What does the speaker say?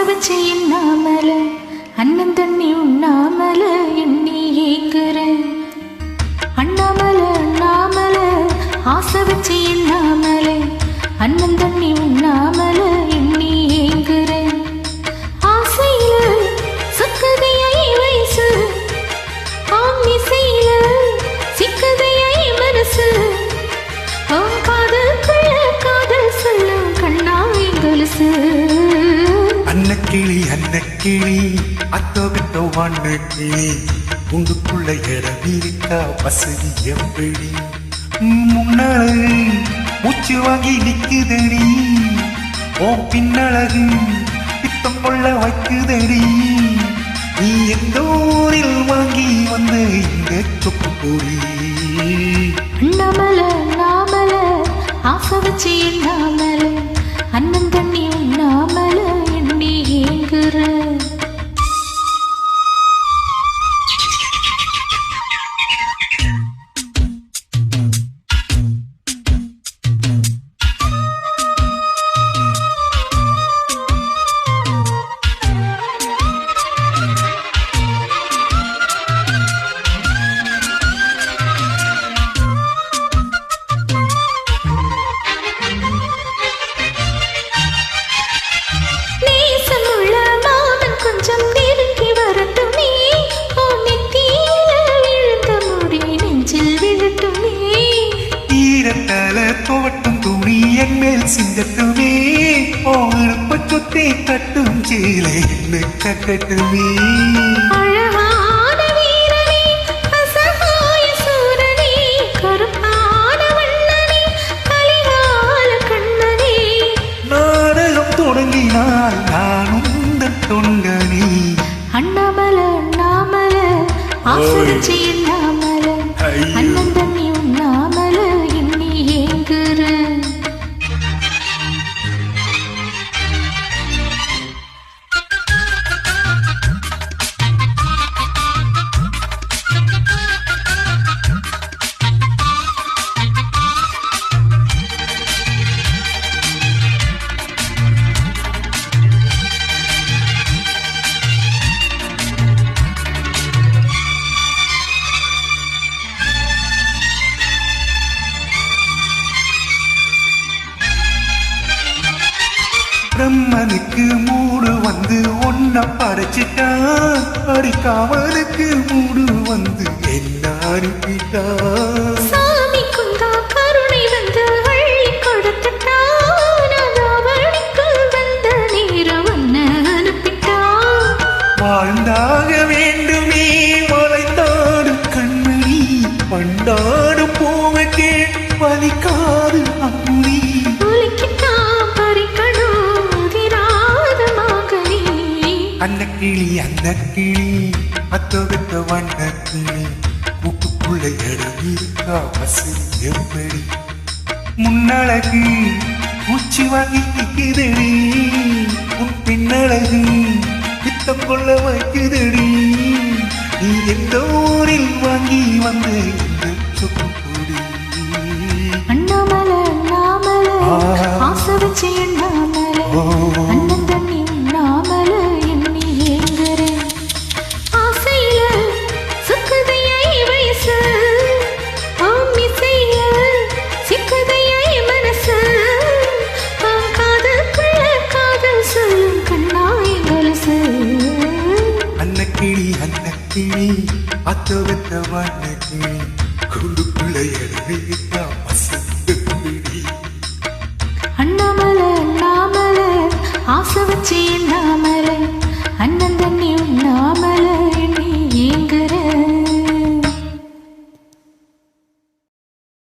வச்சு எண்ணாமல அண்ணன் தண்ணி உண்ணாமல எண்ணி ஏங்குறேன். அண்ணாமல அண்ணாமல ஆசை வச்சு எண்ணாமல அண்ணன் தண்ணி உண்ணாமல எண்ணி ஏங்குறேன். ஆசையில சொக்கதையை வயசு ஆமிசையில சிக்கதையை மனசு காதலுக்குள்ள காதல் சொல்லும் கண்ணாய் கொலுசு. அன்னக்கிளி அன்னக்கிளி அத்தோகிட்ட வாண்ணக்கிளி உங்களுக்குள்ள இடம் இருக்கா வசதி எப்படி? முன்னழகு மூச்சு வாங்கி நிக்குதடி ஓ பின்னழகு பித்தம் கொள்ள வைக்குதடி. நீ எந்த ஊரில் வாங்கி வந்து இந்த சொப்பு போடி? அண்ணாமல அண்ணாமல ஆசை வச்சு எண்ணாமல அண்ணன் தண்ணி உண்ணாமல எண்ணி ஏங்குற. போவட்டும் துணி என் மேல் சிங்கட்டுமே ஓழுப்ப சொத்தை கட்டும் சீலை என்ன கட்டட்டுமே. அழகான வீரனே அசகாய சூரனே கருப்பான வண்ணனே கலிகால கண்ணனே. நாடகம் தொடங்கினால் நானும் உந்தன் தொண்டனே. அண்ணாமல அண்ணாமல ஆசை வச்சு எண்ணாமல அண்ணன் தண்ணி உண்ணாமல எண்ணி ஏங்குற. பிரம்மனுக்கு மூடு வந்து ஒன்ன படைச்சிட்டான் அடிக்காமனுக்கு மூடு வந்து என்ன அனுப்பிட்டான். சாமி குந்தா கருணை வந்து அள்ளி கொடுத்துட்டான் அவனுக்கு வந்த நேரம் ஒன்ன அனுப்பிட்டான். வாழ்ந்தாக வேண்டுமே வளைந்தாடு கண்மணி பண்டாடு போவக்கே வலிக்காது அம்முனி. அன்னக்கிளி அன்னக்கிளி அத்தோகத்த வண்ணக்கிளி கூட்டுக்குள்ள இடம் இருக்கா வசதி எப்படி? முன்னழகு பூச்சி வாங்கி நிற்குதடி உன் பின்னழகு பித்தம் கொள்ள வைக்குதடி. நீ எந்த ஊரில் வாங்கி வந்த இந்த சொப்பு கூடி? அண்ணாமல அண்ணாமல ஆசை வச்சு எண்ணாமல அண்ணன் தண்ணி உண்ணாமல எண்ணி ஏங்குறேன். ஆசையில சுக்குதையை வயசு ஆமிசையில சிக்குதையை மனசு காதலுக்குள்ள காதல் சொல்லும் கண்ணாய் கொலுசு. அன்னக்கிளி அன்னக்கிளி அத்தோகத்த வண்ணக்கிளி கூண்டுக்குள்ள இடம் வசதி எப்படி? அண்ணாமல அண்ணாமல ஆசை வச்சு எண்ணாமல அண்ணன் தண்ணி உண்ணாமல